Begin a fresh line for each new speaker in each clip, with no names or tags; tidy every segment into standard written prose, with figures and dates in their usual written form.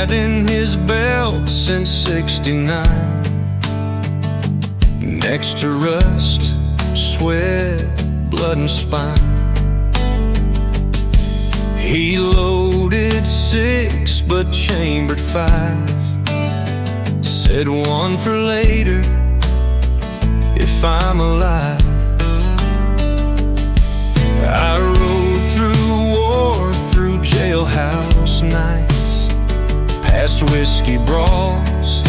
had in his belt since '69. Next to rust, sweat, blood and spine. He loaded 6 but chambered 5. Said one for later, if I'm alive. I rode through war, through jailhouse nights, past whiskey brawls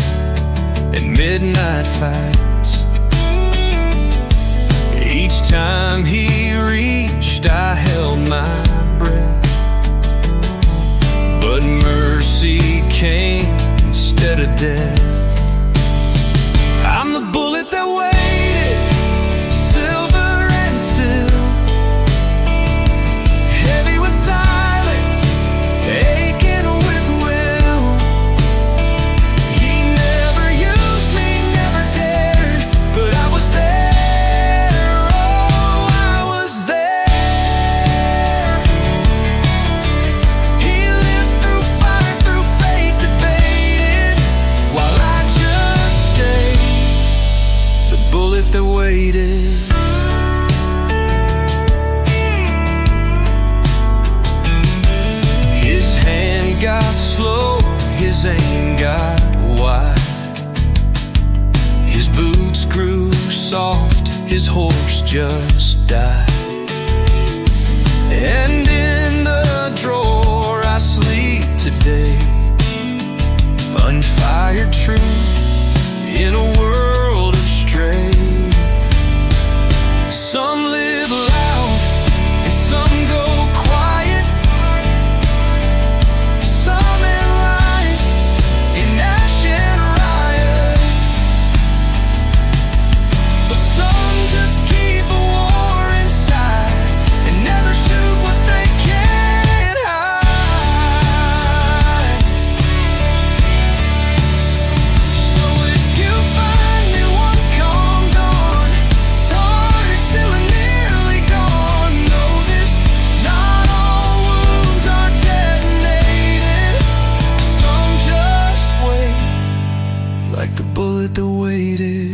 and midnight fights. Each time he reached, I held my breath, but mercy came instead of death. I'm the bullet that waited, silver and still, heavy with silence, aching with will. He never used me, never dared, but I was there, oh, I was there. He lived through fire, through fate, debated, while I just stayed, the bullet that waited. His hand got slow, his aim got wide. His boots grew soft, his horse just died. And in the drawer I sleep today, unfired truth in a world of stray. Some live loud and some go quiet, some in life, in ash and riot, but some just keep a war inside and never shoot what they can't hide. So if you find me one calm dawn, tired, still and nearly gone, know this, not all wounds are detonated. Some just wait, like the bullet that waited.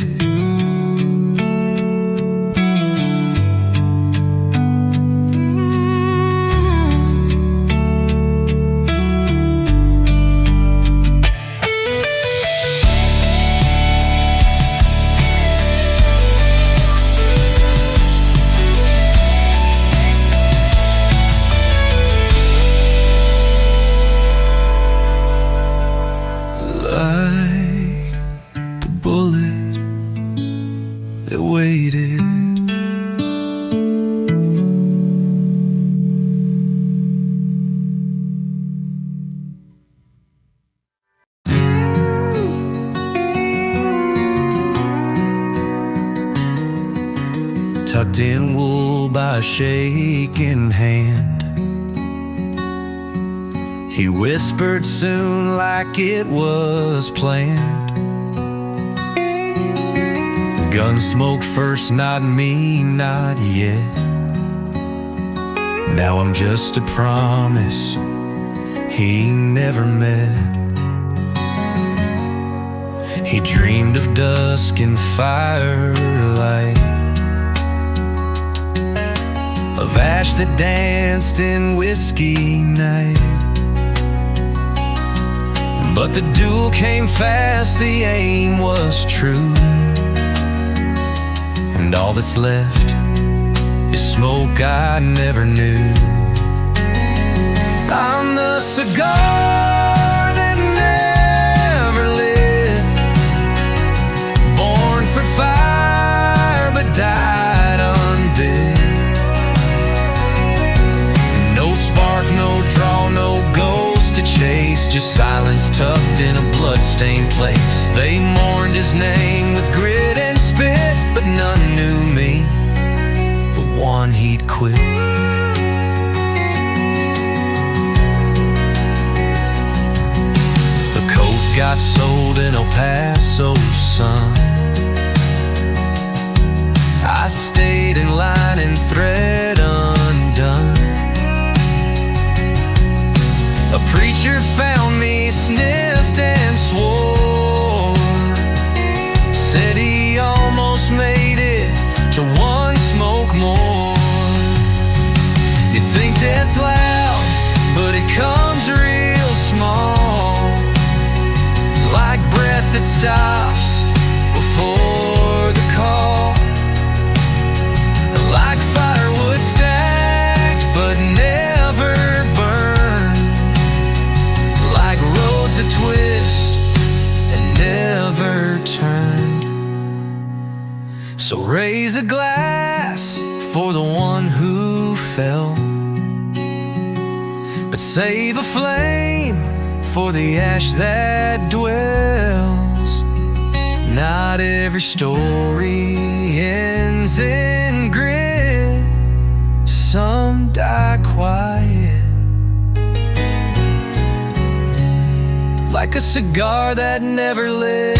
Like the bullet that waited. Tucked in wool by a shaking hand, he whispered soon like it was planned. Gunsmoke first, not me, not yet. Now I'm just a promise he never met. He dreamed of dusk and firelight, of ash that danced in whiskey night. But the duel came fast, the aim was true, and all that's left is smoke I never knew. I'm the cigar that never lit, born for fire but died unbit. No spark, no draw, no ghost to chase, just silence tucked in a blood-stained place. They mourned his name with grit and spit, but none knew me, the one he'd quit. The coat got sold in El Paso sun. I stayed in line and thread undone. A preacher found me, sniffed and swore. Said he almost made it to one smoke more. You think death's loud, but it comes real small, like breath that stops before the call, like firewood stacked but never burned, like roads that twist and never turned. So raise a glass for the one who fell, but save a flame for the ash that dwells. Not every story ends in grit. Some die quiet, like a cigar that never lit.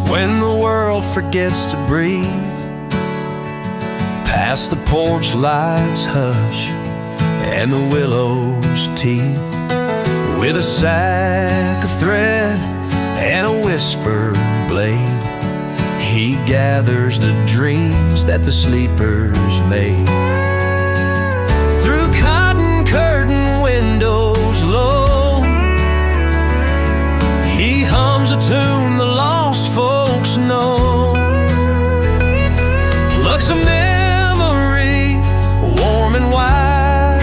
When the world forgets to breathe, past the porch lights hush and the willow's teeth, with a sack of thread and a whisper blade, he gathers the dreams that the sleepers made. Through cotton curtain windows low, he hums a tune the lost folks know, plucks a memory warm and wide,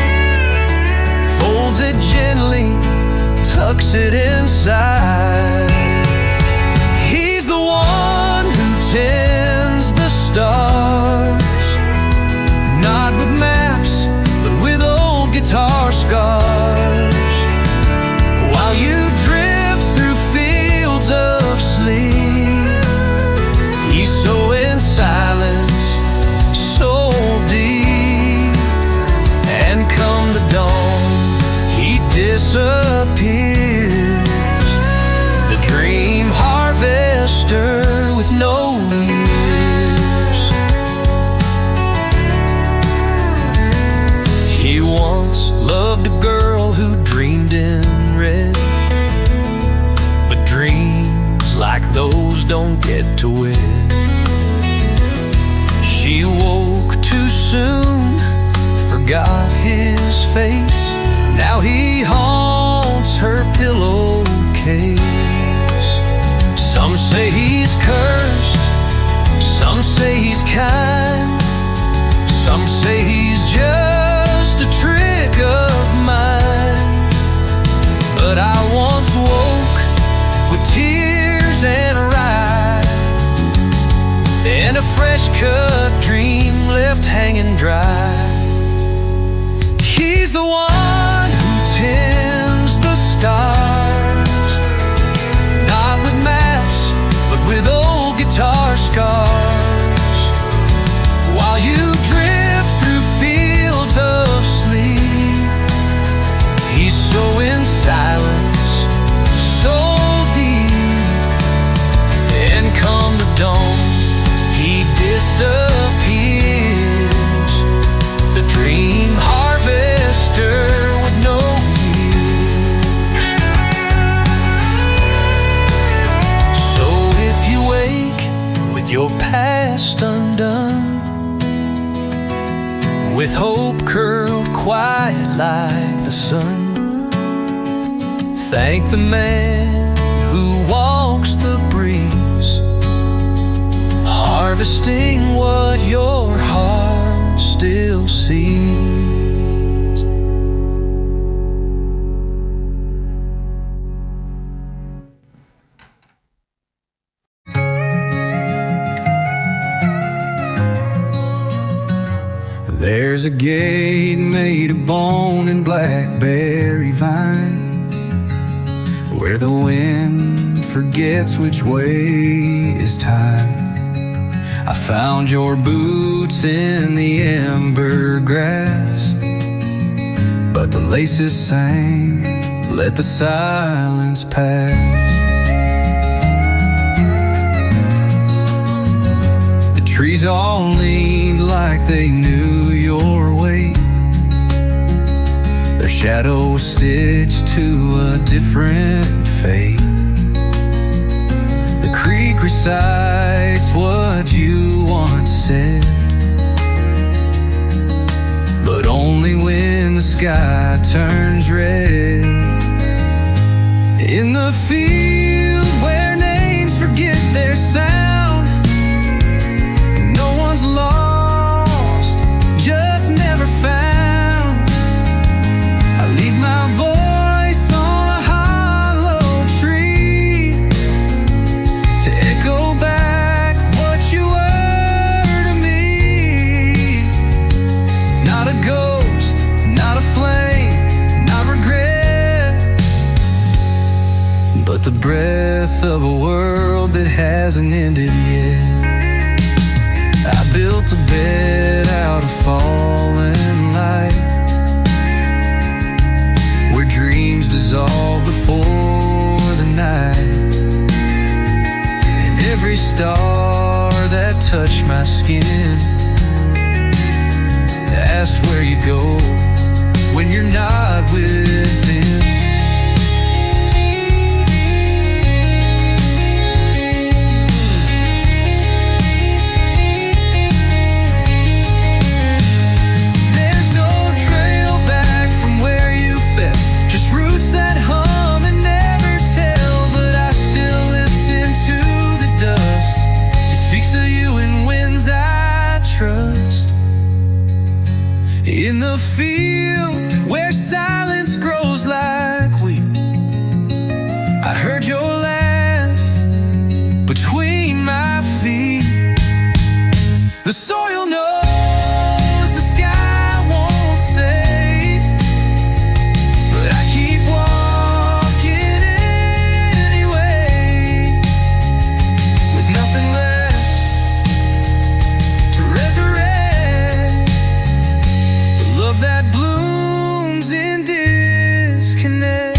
folds it gently, tucks it inside. He's the one who tends the stars, not with maps but with old guitar scars, while you drift through fields of sleep. He's so in silence, so deep, and come the dawn, he disappears, the dream harvester with no years. He once loved a girl who dreamed in red, but dreams like those don't get to wed. She woke too soon, forgot his face, now he haunts her pillowcase. Some say he's cursed, some say he's kind, some say he's just a trick of mine. But I once woke with tears and rye, and a fresh cut dream left hanging dry. He's the one who tends the stars, not with maps but with old guitar scars, while you drift through fields of sleep. He's so in silence, so deep, and come the dawn, he disappears, the dream harvester with no years. So if you wake with your past undone, with hope curled quiet like the sun, thank the man who walks the breeze, harvesting what your heart still sees. There's a gate made of bone and blackberry vine, where the wind forgets which way is time. I found your boots in the amber grass, but the laces sang, let the silence pass. The trees all leaned like they knew your weight, their shadows stitched to a different fate. The creek recites what you once said, but only when the sky turns red. In the field where names forget their sound, no one's lost, just never found. I leave my voice on a hollow tree to echo back what you were to me. Not a ghost, not a flame, not regret, but the breath of a world that hasn't ended yet. I built a bed out of fallen light, where dreams dissolve before the night. And every star that touched my skin asked where you go when you're not with them. There's no trail back from where you fell, just roots that hum and never tell. But I still listen to the dust, it speaks of you in winds I trust. In the field where silence grows like wheat, I heard your laugh between my feet. The soil knows the sky won't say, but I keep walking anyway, with nothing left to resurrect, but love that blooms in disconnect.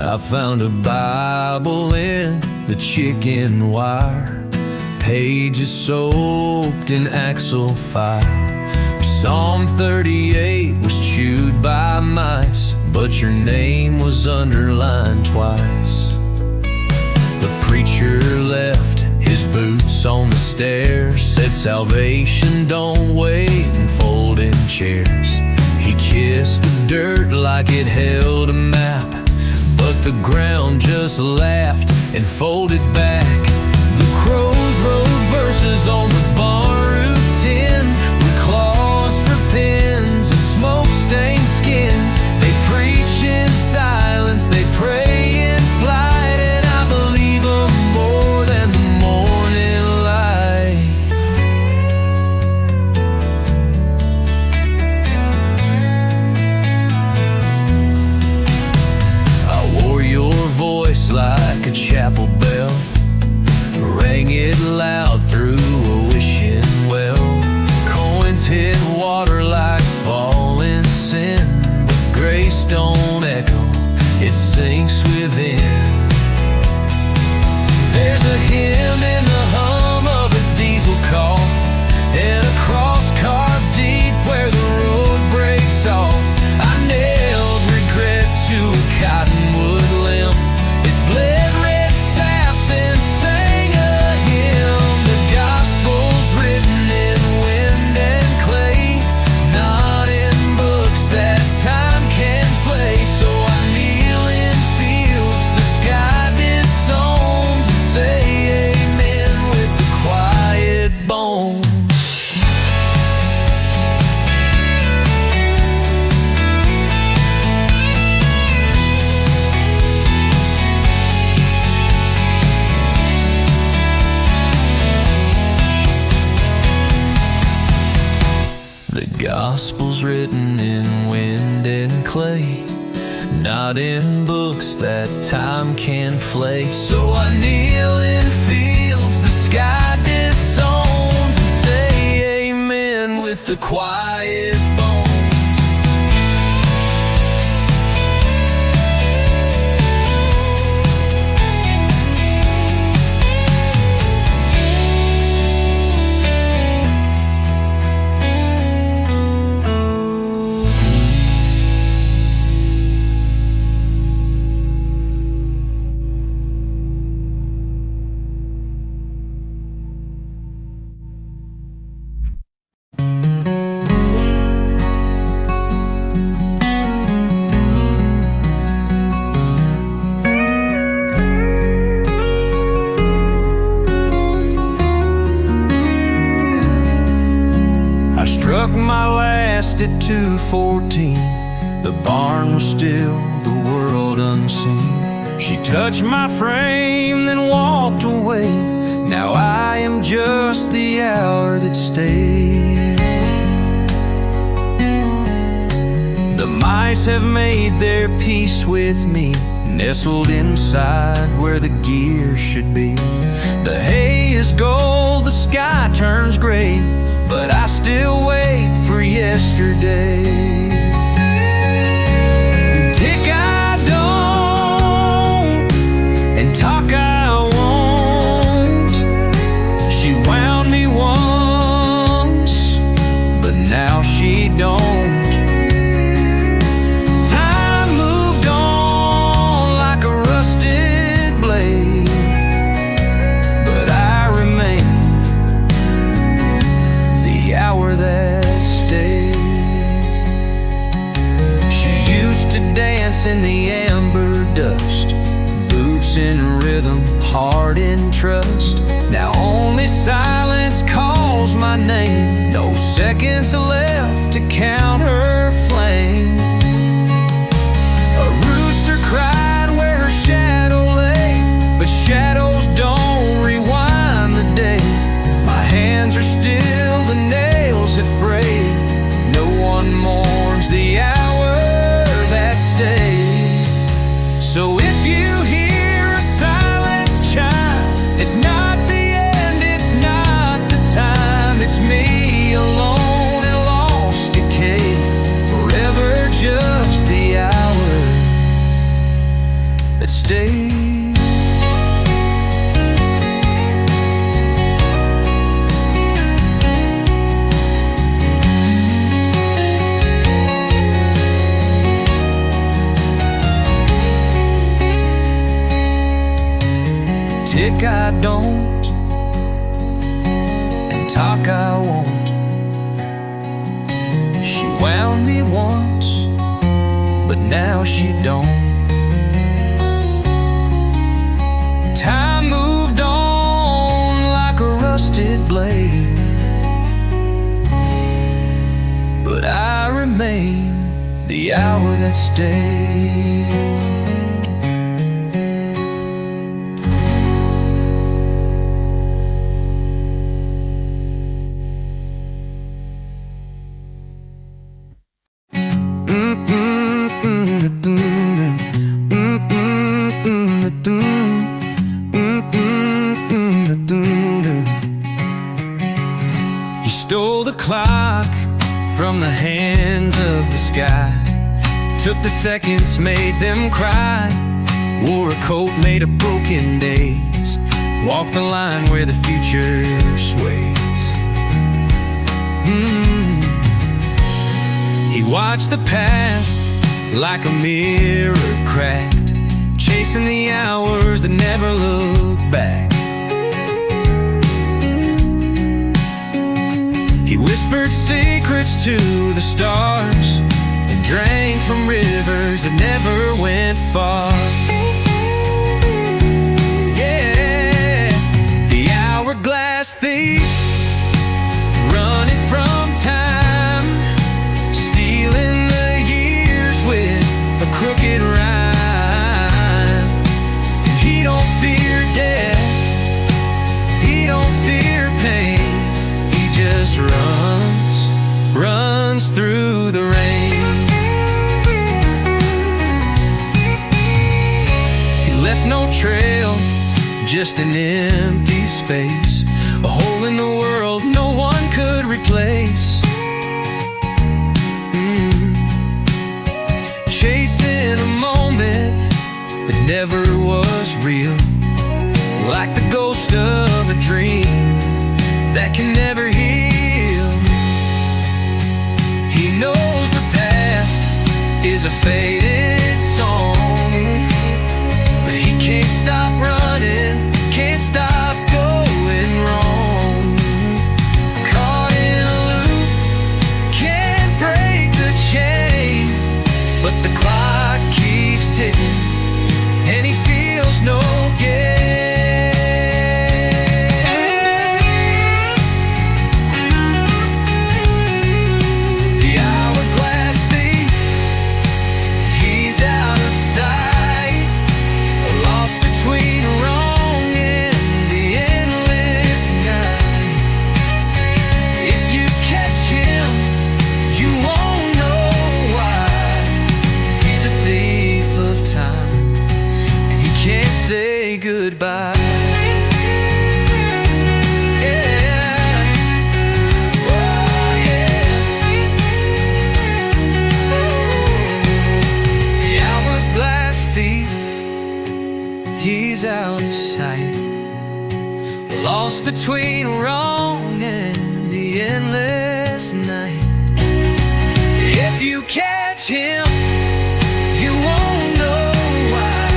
I found a Bible in the chicken wire, pages soaked in axle fire. Psalm 38 was chewed by mice, but your name was underlined twice. The preacher left his boots on the stairs, said salvation don't wait in folding chairs. He kissed the dirt like it held a map, but the ground just laughed and folded back. The crows wrote verses on the barn roof tin, with claws for pins and smoke-stained skin. They preach in silence, they pray in flight, and I believe them more than the morning light. Voice like a chapel bell, rang it loud through a wishing Gospels written in wind and clay, not in books that time can flay. So I kneel in fields the sky disowns and say amen with the quiet bones. Struck my last at 2:14. The barn was still, the world unseen. She touched my frame, then walked away. Now I am just the hour that stayed. The mice have made their peace with me, nestled inside where the gear should be. The hay is gold, the sky turns gray, but I still wait for yesterday. Tick I don't, and talk I won't. She wound me once, but now she don't. Time moved on like a rusted blade, but I remain the hour that stayed. She used to dance in the amber dust, boots in rhythm, heart in trust. Now only silence calls my name, no seconds left to count her flame. A rooster cried where her shadow lay, but shadows don't rewind the day. My hands are still, the nails have frayed. No one mourns the hour that stayed. So if you hear a silence chime, it's not the end, it's not the time. It's me alone and lost decay, forever just the hour that stayed. Tick I don't, and talk I won't. She wound me once, but now she don't. Time moved on like a rusted blade, but I remain the hour that stayed. He stole the clock from the hands of the sky, took the seconds, made them cry, wore a coat made of broken days, walked the line where the future sways. He watched the past like a mirror cracked, chasing the hours that never look back. He whispered secrets to the stars and drank from rivers that never went far. Yeah, the hourglass thief, running from time, stealing the years with a crooked rhyme. He don't fear death, he don't fear pain, he just runs runs through the rain. He left no trail, just an empty space, a hole in the world no one could replace. Chasing a moment that never was real, like the ghost of a dream that can never heal. He knows the past is a faded song, but he can't stop running, can't stop going wrong. Caught in a loop, can't break the chain, but the clock keeps ticking, and he feels no gain. The hourglass thief, he's out of sight, lost between wrong and the endless night. If you catch him, you won't know why. He's a thief of time, and he can't say goodbye. He's out of sight, lost between wrong and the endless night. If you catch him, you won't know why.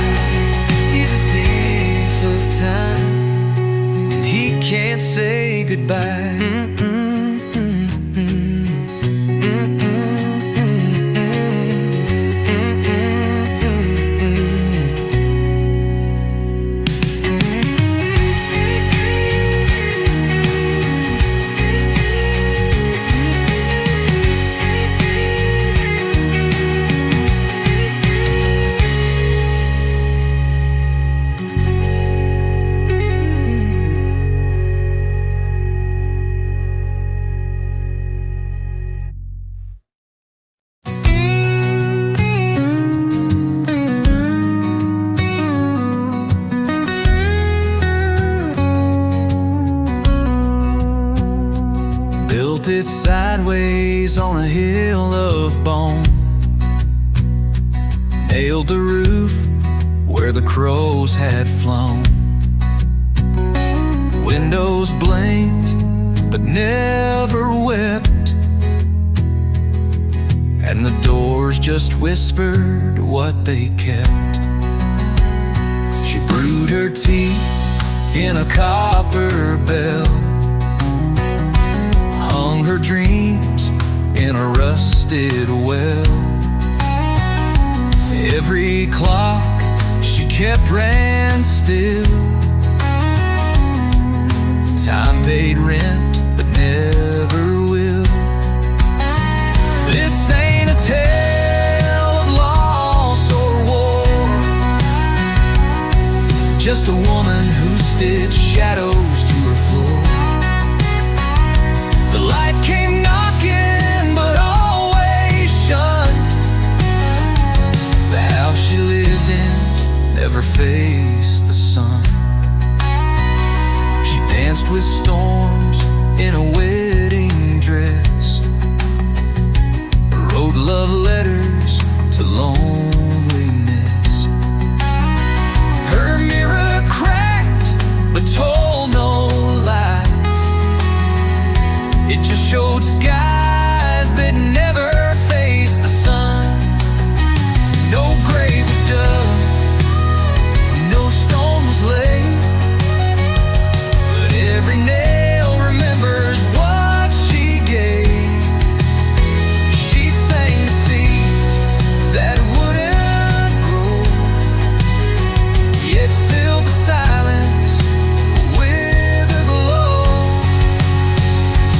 He's a thief of time, and he can't say goodbye. Built it sideways on a hill of bone, nailed the roof where the crows had flown. Windows blinked but never wept, and the doors just whispered what they kept. She brewed her tea in a copper bell, hung her dreams in a rusted well. Every clock she kept ran still. Time paid rent, but never will. This ain't a tale of loss or war, just a woman who stitched shadows to her floor. The light came knocking, but always shunned. The house she lived in never faced the sun. She danced with storms in a wedding dress, wrote love letters to loneliness. Her mirror cracked, but told no lies. It just showed skies that never faced the sun. No grave was dug, no stone was laid, but every nail remembers what she gave. She sang the seeds that wouldn't grow, yet filled the silence with a glow.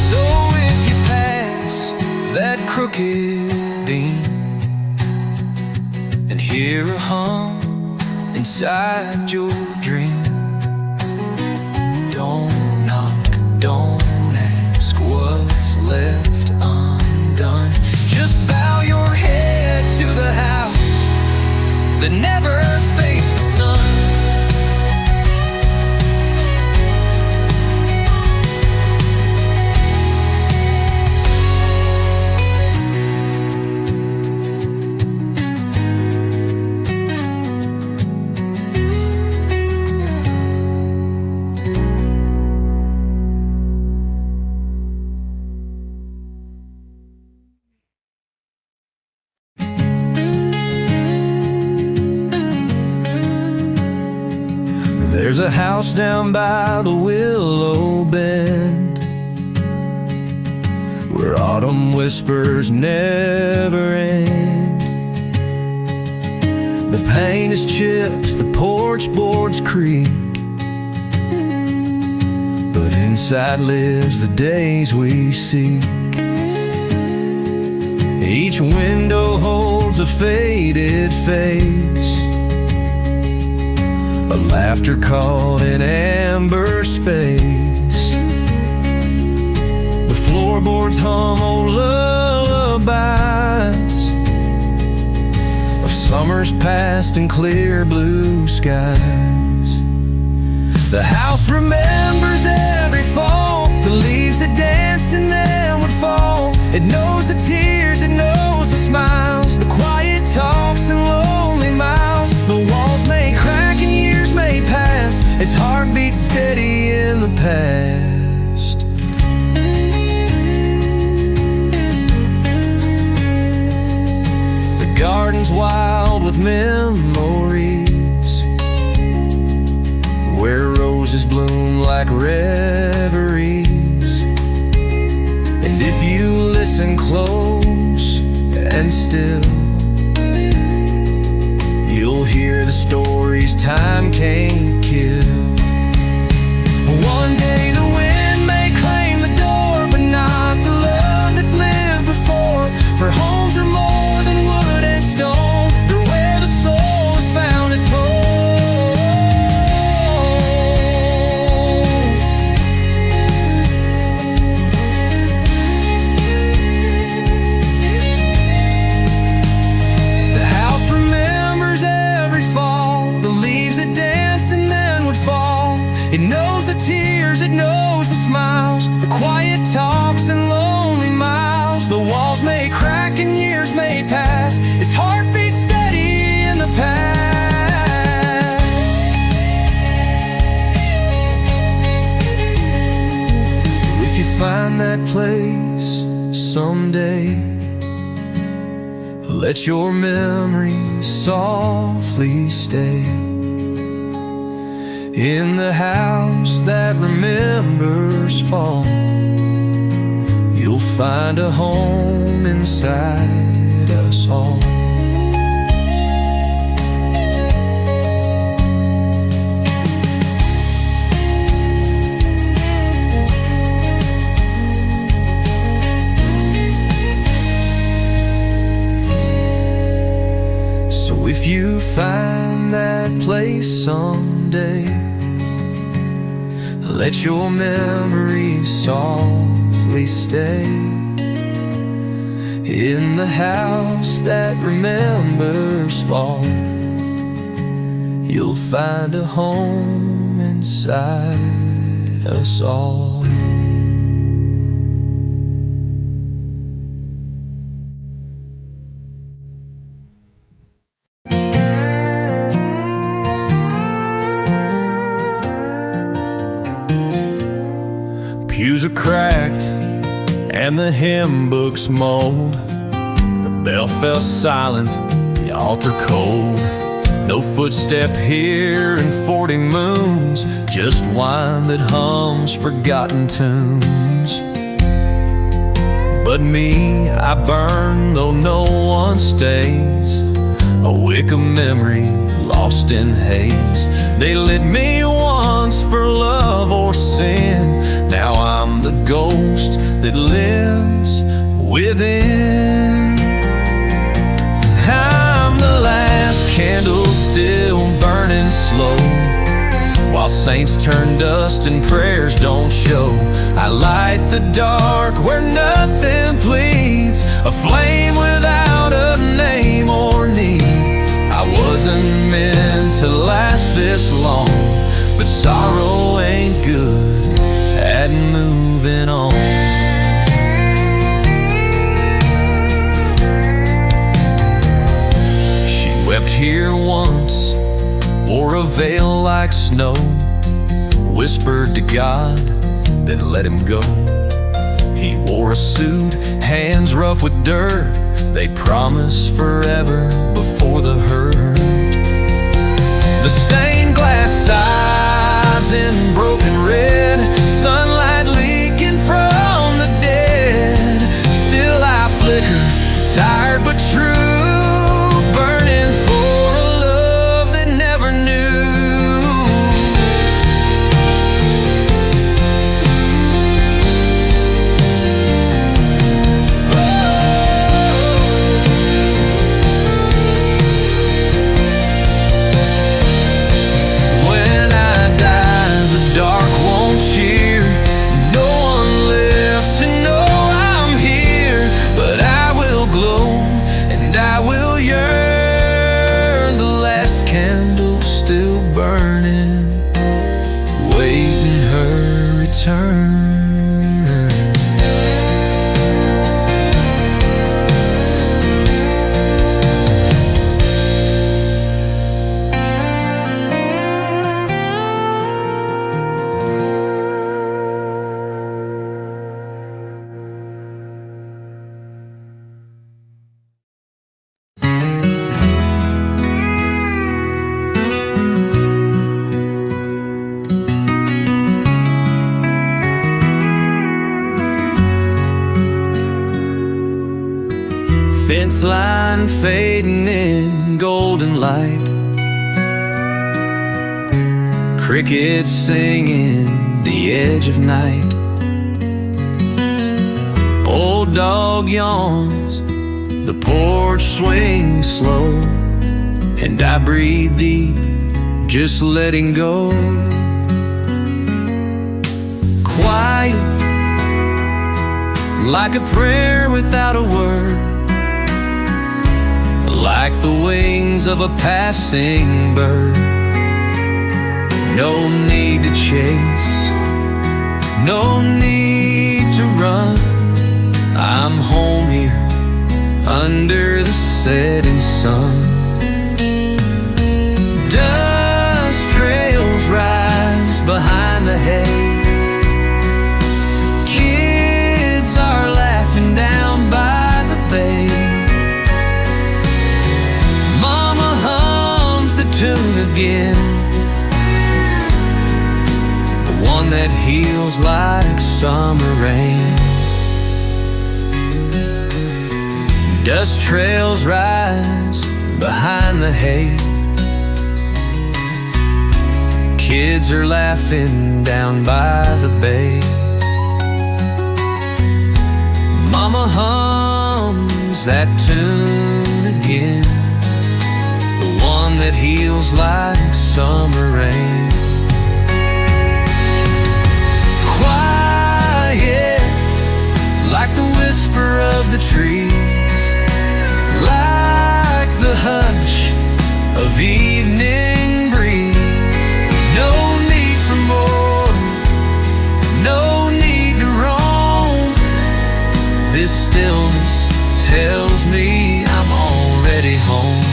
So if you pass that crooked beam and hear a hum inside your dream, don't knock, don't ask what's left undone. There's a house down by the willow bend where autumn whispers never end. The paint is chipped, the porch boards creak, but inside lives the days we seek. Each window holds a faded face, a laughter caught in amber space. The floorboards hum old lullabies of summers past and clear blue skies. The house remembers every fall, the leaves that danced and then would fall. It knows the tears, it knows the smiles, the quiet talks and lonely miles. The walls may crack and years may pass, its heart beats steady in the past. The garden's wild with memories, where roses bloom like reveries. And if you listen close and still, you'll hear the stories time can't kill. One day the wind may claim the door, but not the love that's lived before. For homes are more than wood and stone, they're where the soul has found its home. It knows the tears, it knows the smiles, the quiet talks and lonely miles. The walls may crack and years may pass, its heart beats steady in the past. So if you find that place someday, let your memories softly stay in the house that remembers fall. You'll find a home inside us all. So if you find that place someday, let your memories softly stay in the house that remembers fall. You'll find a home inside us all. Pews are cracked and the hymn book's mold. The bell fell silent, the altar cold. No footstep here in 40 moons, just wine that hums forgotten tunes. But me, I burn though no one stays, a wick of memory lost in haze. They lit me once for love or sin, now I'm the ghost that lives within. I'm the last candle still burning slow, while saints turn dust and prayers don't show. I light the dark where nothing pleads, a flame without a name or need. I wasn't meant to last this long, but sorrow ain't good at moving on. She wept here once, wore a veil like snow, whispered to God, then let him go. He wore a suit, hands rough with dirt, they promise forever before the hurt. The stained glass side rising, broken red, sunlight leaking from the dead. Still I flicker, tired but true, burning for a love that never knew. When I die, the dark won't cheer. No one left to know I'm here, but I will glow and I will yearn. The last candle still burning, waiting her return. Fence line fading in golden light, crickets singing the edge of night. Old dog yawns, the porch swings slow, and I breathe deep, just letting go. Quiet, like a prayer without a word, like the wings of a passing bird. No need to chase, no need to run. I'm home here under the setting sun. Dust trails rise behind the hay. Kids are laughing down by the bay. Tune again, the one that heals like summer rain. Dust trails rise behind the hay. Kids are laughing down by the bay. Mama hums that tune again, the one that heals like summer rain. Quiet, like the whisper of the trees, like the hush of evening breeze. No need for more, no need to roam. This stillness tells me I'm already home.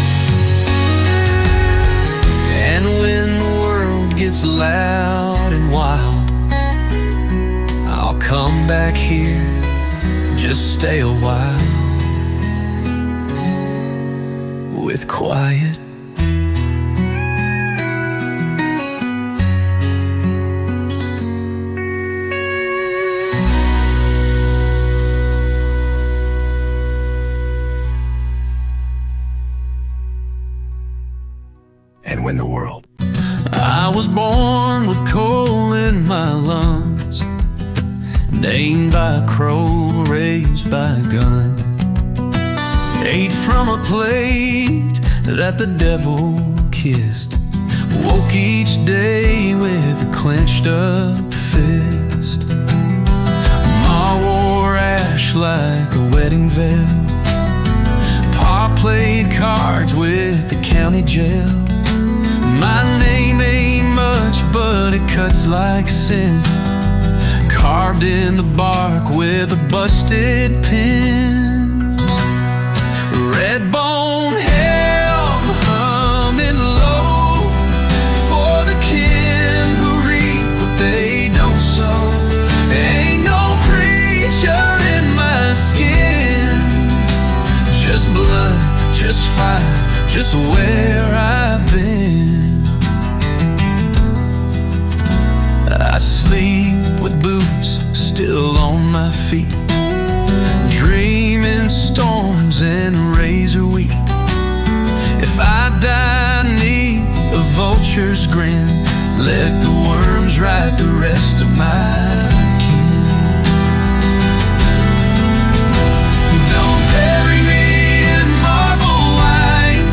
And when the world gets loud and wild, I'll come back here, just stay a while with quiet. And when the world. I was born with coal in my lungs, named by a crow, raised by a gun. Ate from a plate that the devil kissed, woke each day with a clenched up fist. Ma wore ash like a wedding veil, Pa played cards with the county jail. My name ain't much, but it cuts like sin, carved in the bark with a busted pen. Red bone hell humming low for the kin who reap what they don't sow. Ain't no preacher in my skin, just blood, just fire, just where I've been. sleep with boots still on my feet, dreaming storms and razor wheat. If I die neath a vulture's grin, let the worms write the rest of my kin. Don't bury me in marble white,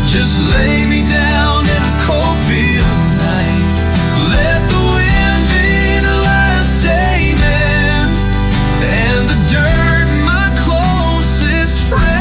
just lay me down in a cold field night. Let the wind be the last amen, and the dirt my closest friend.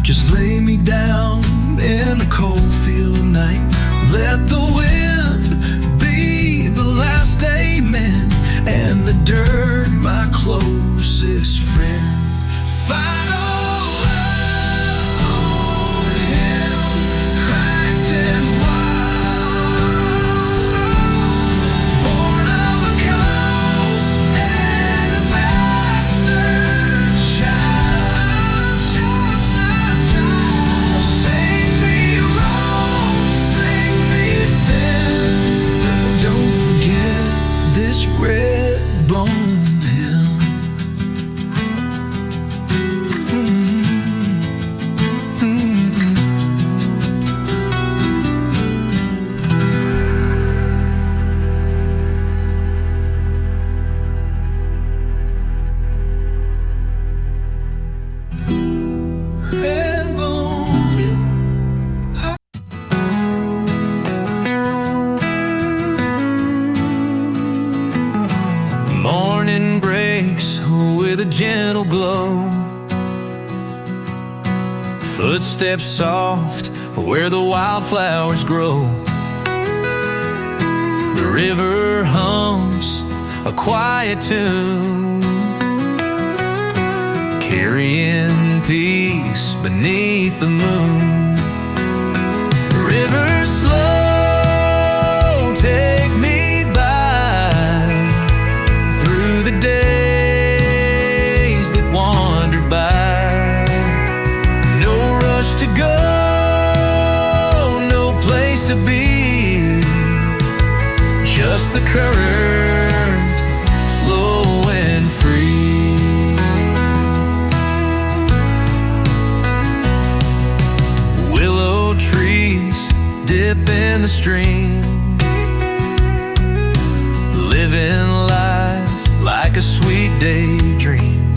Just lay me down in a cold field night. Let the wind be the last amen, and the dirt my closest friend. Final hymn, cracked and wild, born of a cause and a bastard child. Red bone hill. Red bone hill. Morning breaks with a gentle glow, footsteps soft where the wildflowers grow. The river hums a quiet tune, carrying peace beneath the moon. River slow, take me by through the days that wander by. No rush to go, no place to be, just the current flowing free. Willow trees dip in the stream, living life like a sweet daydream.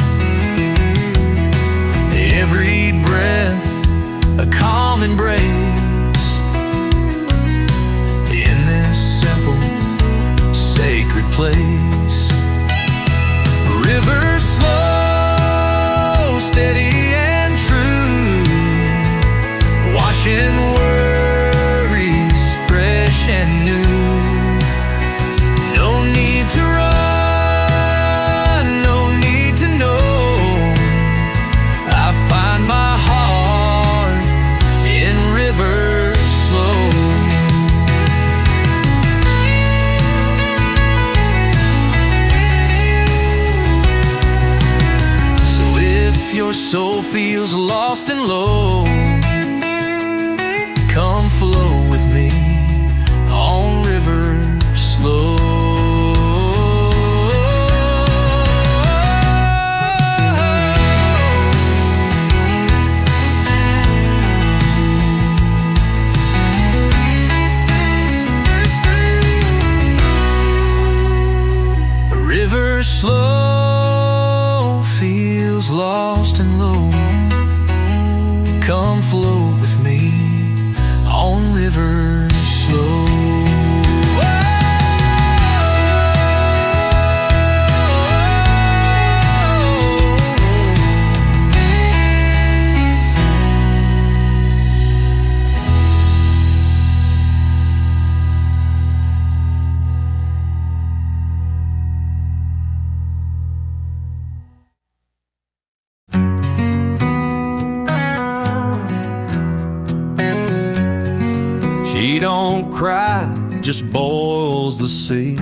Every breath a calm embrace in this simple sacred place. River slow, steady and true, washing worries fresh and new. No need to run, no need to know. I find my heart in river slow. So if your soul feels lost and low, come flow with me on river She don't cry, just boils the sea,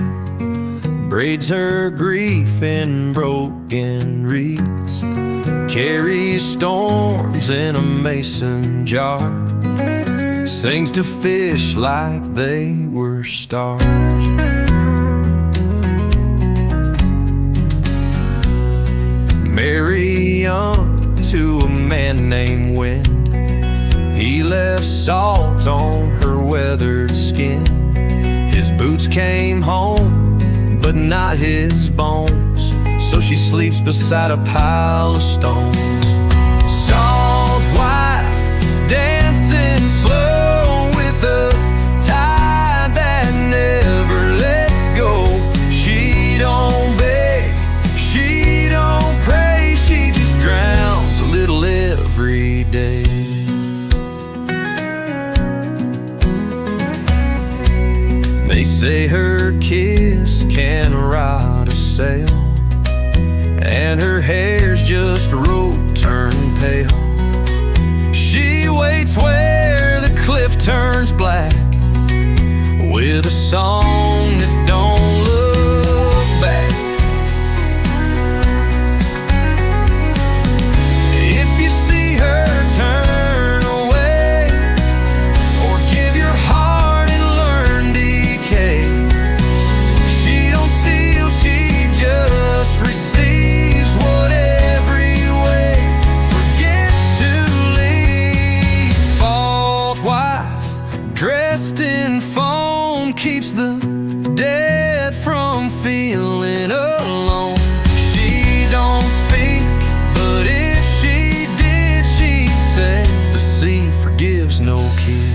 braids her grief in broken reeds, carries storms in a mason jar, sings to fish like they were stars. Marry young to a man named Wind. He left salt on her weathered skin. His boots came home, but not his bones, so she sleeps beside a pile of stones. Salt wife, dancing slow with the tide that never lets go. She don't beg, she don't pray, she just drowns a little every day. They say her kiss can rot a sail, and her hair's just a rope turned pale. She waits where the cliff turns black, with a song that don't look back. If you see her turn away, or give your heart and learn decay, she don't steal, she just receives what every wave forgets to leave. Fault wife, dressed in foam, keeps the dead from feeling alone. She don't speak, but if she did, she'd say the sea forgives no kid.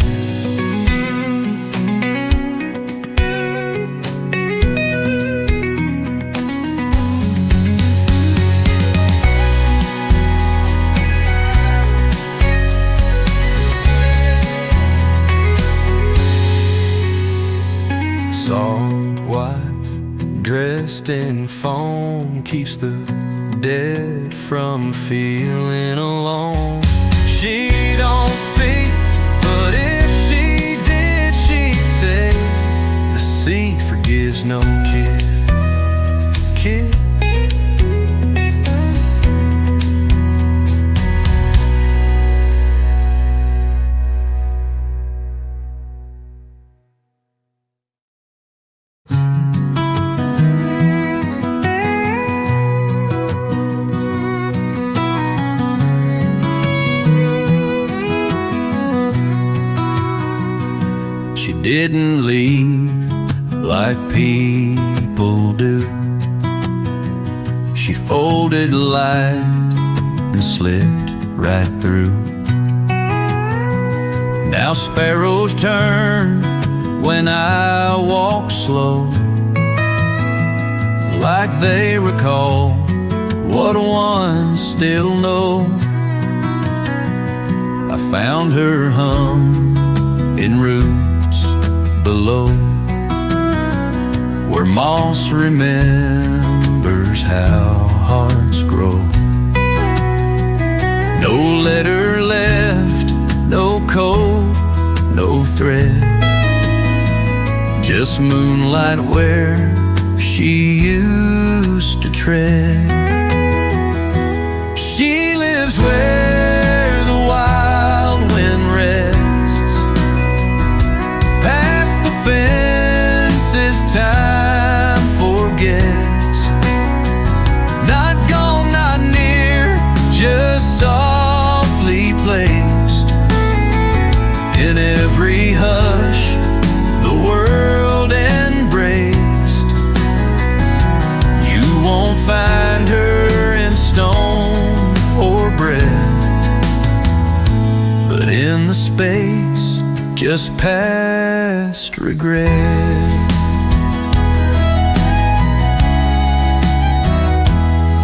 Salt wife, dressed in foam, keeps the dead from feeling alone. She don't speak, but if she did, she'd say the sea forgives no kid. Kid. She didn't leave like people do. She folded light and slipped right through. Now sparrows turn when I walk slow, like they recall what ones still know. I found her hung in roots below, where moss remembers how hearts grow. No letter left, no code, no thread, just moonlight where she used to tread. She lives where the wild wind rests, past the fences time forgets. Not gone, not near, just softly placed in every hush the world embraced. You won't find her in stone or breath, but in the space just past regret.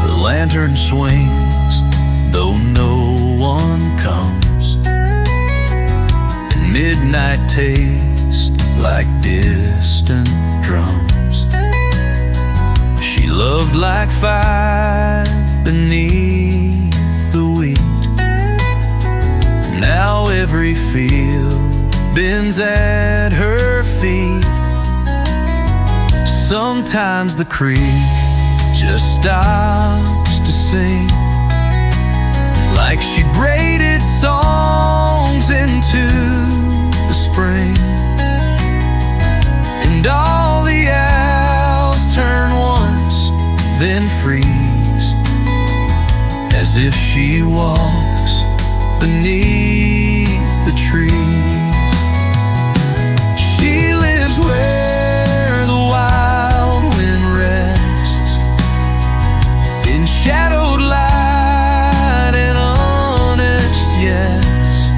The lantern swings, though no one comes, and midnight tastes like distant drums. She loved like fire beneath the wheat. Now every field bends at finds the creek, just stops to sing, like she braided songs into the spring. And all the owls turn once, then freeze, as if she walks beneath the trees. She lives where the wild wind rests, in shadowed light and honest yes.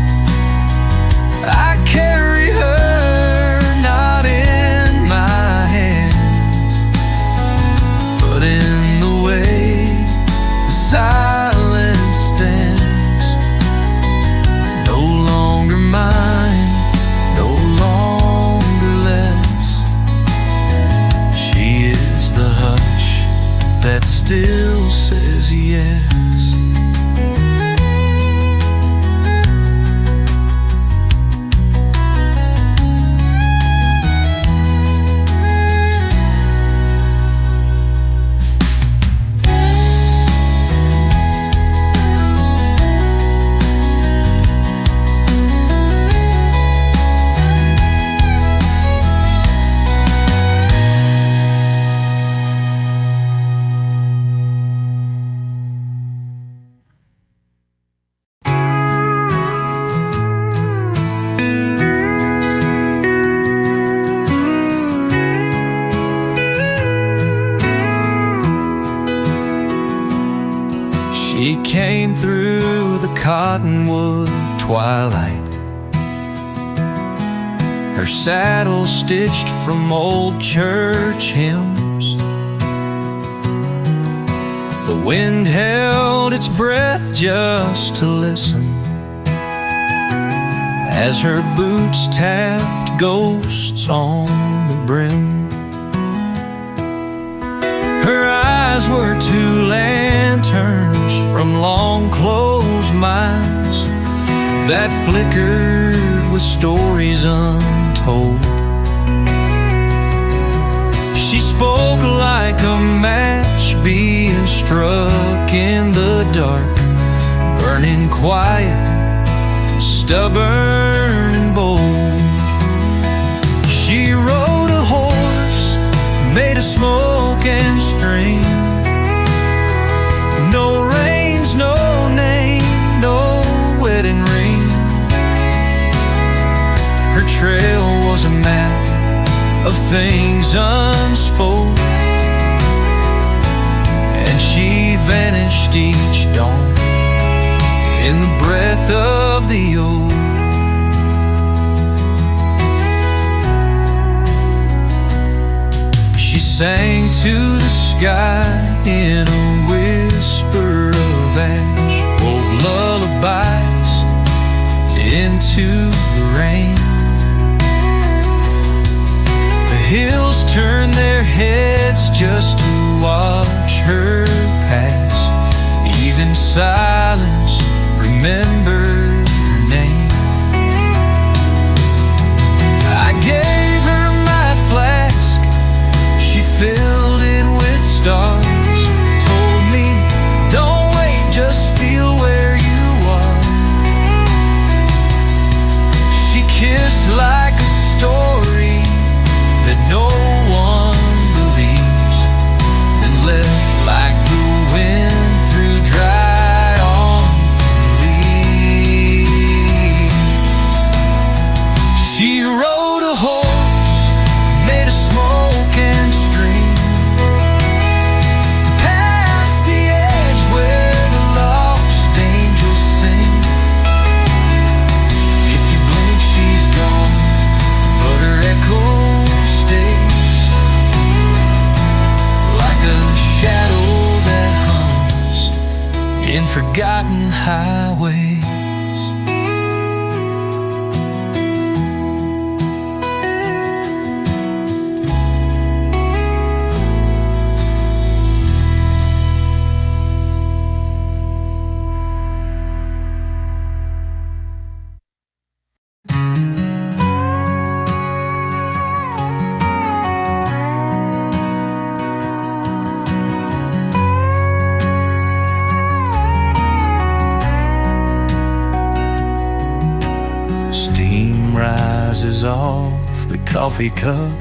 I carry her not in my hands, but in the way the silence stands. No longer mine, no longer less. She is the hush that still says yes. She came through the cottonwood twilight, her saddle stitched from old church hymns. The wind held its breath just to listen, as her boots tapped ghosts on the brim. Her eyes were two lanterns from long closed minds that flickered with stories untold. She spoke like a match being struck in the dark, burning quiet, stubborn and bold. She rode a horse made of smoke and string. No reins, no name, no wedding ring. Her trail was a map of things unspoken, and she vanished each dawn in the breath of the old. She sang to the sky in a whisper of ash, wove lullabies into the rain. The hills turned their heads just to watch her pass. Even silence remembered her name. I gave her my flask, she filled it with stars, told me, don't wait, just feel where you are. She kissed like a story that no one believes, then left like the wind through dry on leaves. She rode a horse made of smoke and stream, past the edge where the lost angels sing. If you blink, she's gone, but her echo stays, like a shadow that hums in forgotten highways. gazes off the coffee cup.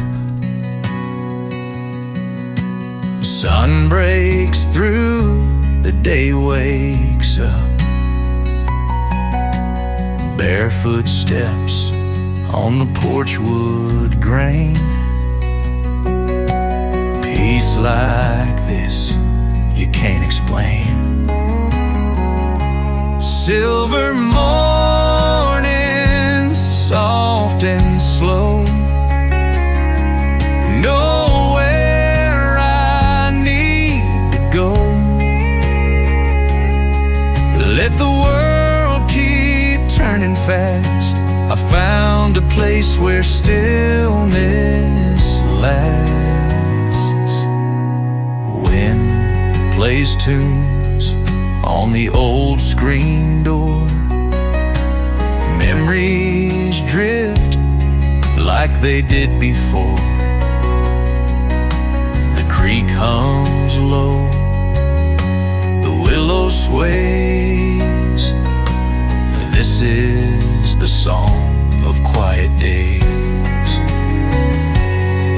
Sun breaks through, the day wakes up. Barefoot steps on the porch wood grain. Peace like this you can't explain. Silver morning, soft and slow. Nowhere I need to go. Let the world keep turning fast. I found a place where stillness lasts. Wind plays tunes on the old screen door. Memories drift like they did before. The creek hums low, the willow sways. This is the song of quiet days.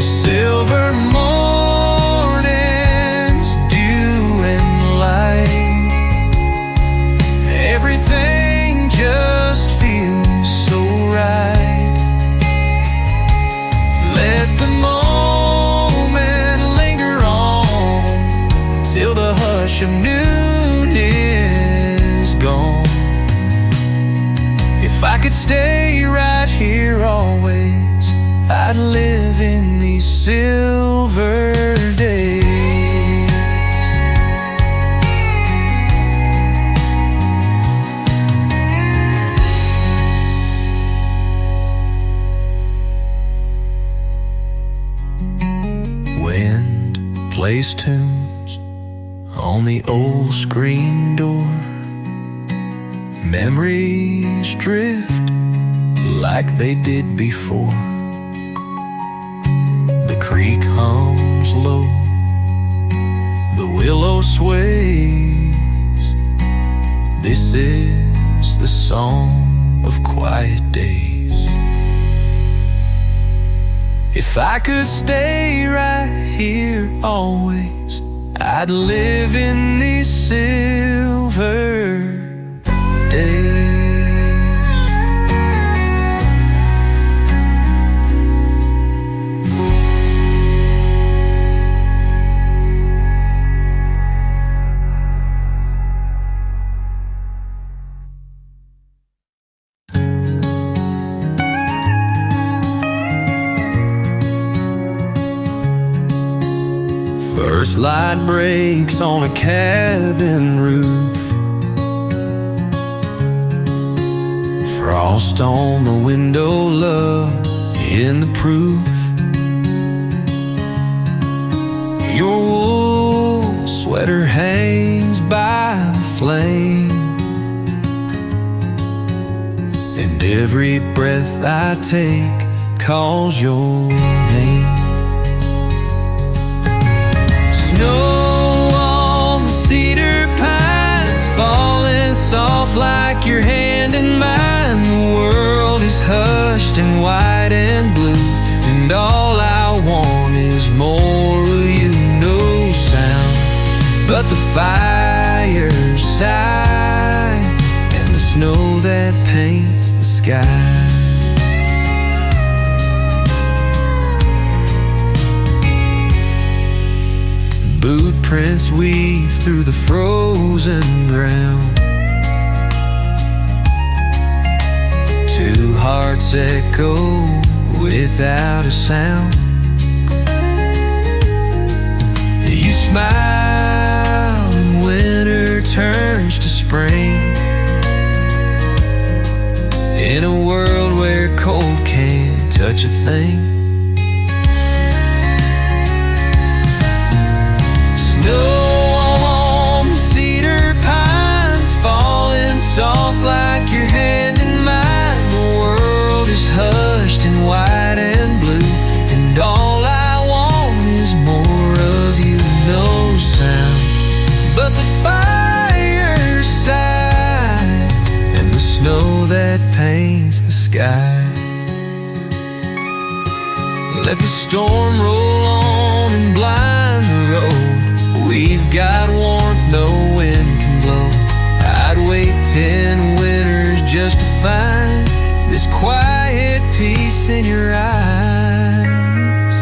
Silver mornings, dew and light. Everything just feels so right. Let the moment linger on till the hush of noon is gone. If I could stay right here always, I'd live in these silver days. Wind plays tunes on the old screen door. Memories drift like they did before. The creek hums low, the willow sways. This is the song of quiet days. If I could stay right here always, I'd live in these silver days. First light breaks on a cabin roof. Frost on the window, love in the proof. Your wool sweater hangs by the flame, and every breath I take calls your name. Snow on the Cedar Pines, falling soft like your hand in mine. The world is hushed and white and blue, and all I want is more of you. No sound but the fireside and the snow that paints the sky. Boot prints weave through the frozen ground. Two hearts echo without a sound. You smile and winter turns to spring, in a world where cold can't touch a thing. Snow on the Cedar Pines, falling soft like your hand in mine. The world is hushed and white and blue, and all I want is more of you. No sound but the fireside and the snow that paints the sky. Let the storm roll on and blind the road. We've got warmth no wind can blow. I'd wait 10 winters just to find this quiet peace in your eyes.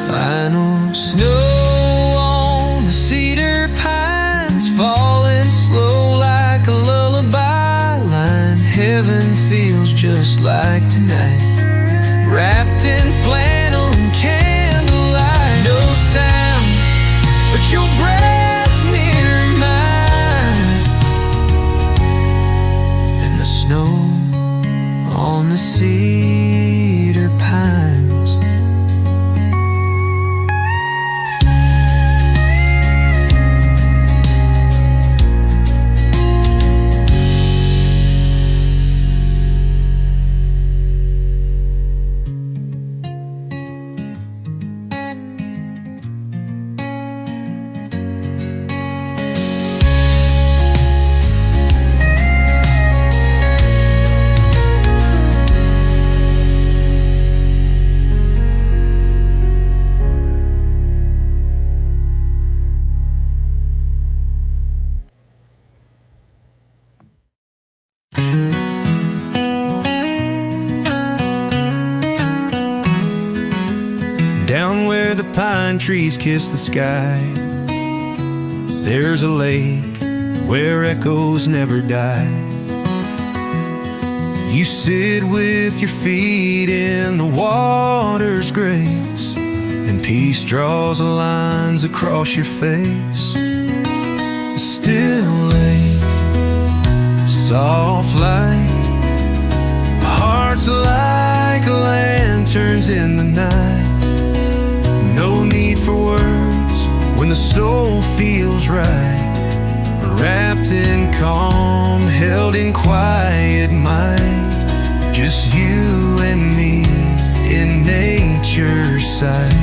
Final snow on the Cedar Pines, falling slow like a lullaby line. Heaven feels just like tonight, wrapped in flannel and candlelight. No sound but your breath near mine, and the snow on the Cedar Pines.
Down where the pine trees kiss the sky, there's a lake where echoes never die. You sit with your feet in the water's grace, and peace draws lines across your face. Still lake, soft light, hearts like lanterns in the night. No need for words when the soul feels right, wrapped in calm, held in quiet mind. Just you and me in nature's sight.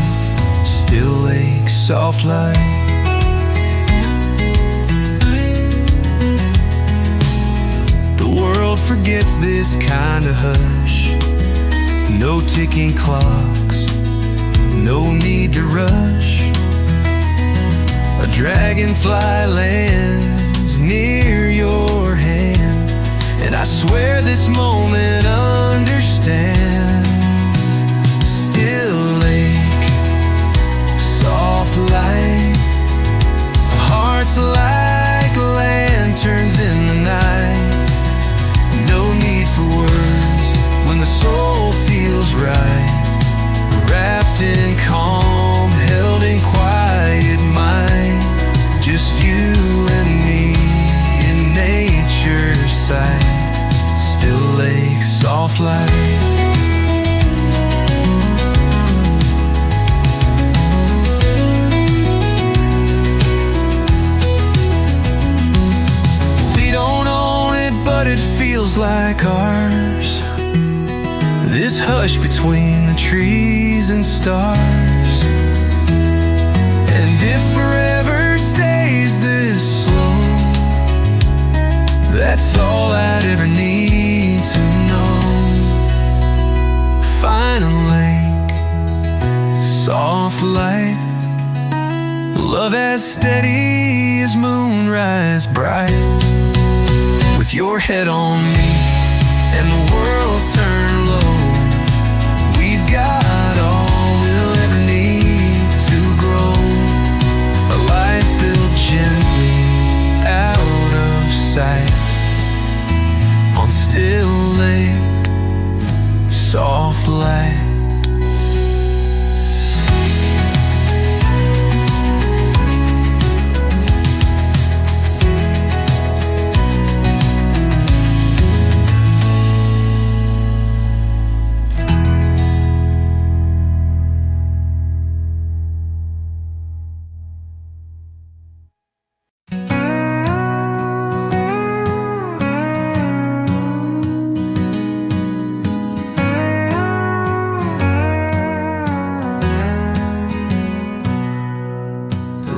Still lake, soft light. The world forgets this kind of hush. No ticking clocks, no need to rush. A dragonfly lands near your hand, and I swear this moment understands. Still lake, soft light, hearts like lanterns in the night. No need for words when the soul feels right, wrapped in calm, held in quiet mind. Just you and me in nature's sight. Still lake, soft light. We don't own it, but it feels like ours. This hush between the trees and stars. And if forever stays this slow, that's all I'd ever need to know. Find a lake, soft light, love as steady as moonrise bright. With your head on me and the world turned low, we've got all we'll ever need to grow. A life built gently out of sight on still lake, soft light.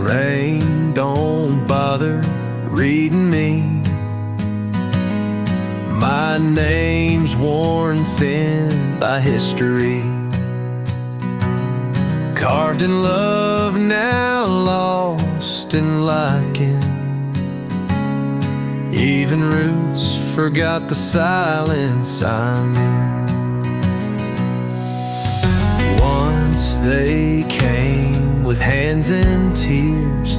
Rain, don't bother reading me. My name's worn thin by history. carved in love, now lost in liking. Even roots forgot the silence I'm in. Once they came with hands and tears,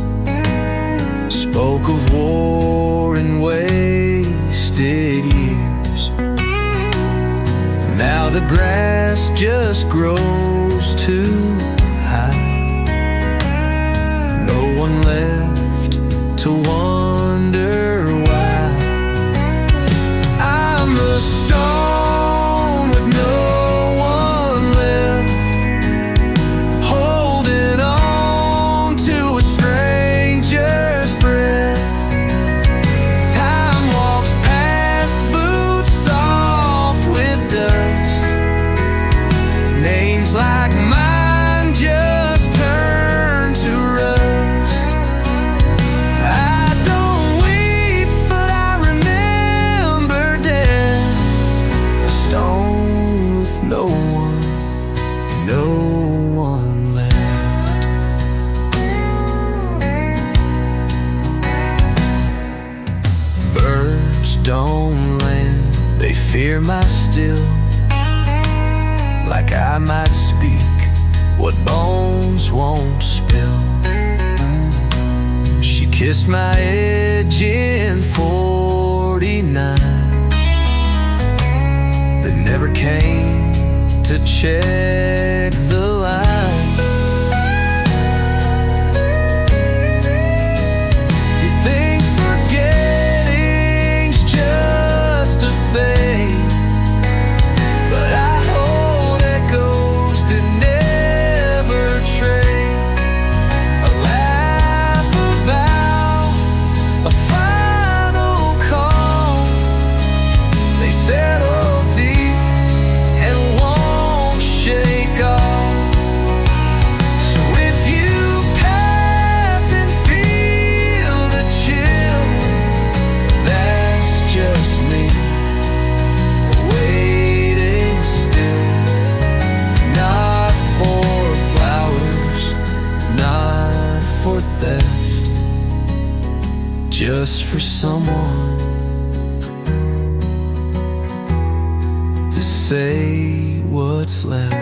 spoke of war and wasted years. Now the grass just grows too high. No one left to wonder why. I'm a stone with no one left, holding on to a stranger's breath. Time walks past, boots soft with dust. Names like mine just turn to rust. I don't weep, but I remember death. A stone with no one left. Birds don't land, they fear my still. Like I might speak what bones won't spill. She kissed my edge in 49. They never came to check the line. You think forgetting's just a fate, but I hold echoes that never trade. A laugh, a vow, a final call. They settle deep and won't shake off. So if you pass and feel the chill, that's just me waiting still. Not for flowers, not for theft, just for someone to say what's left.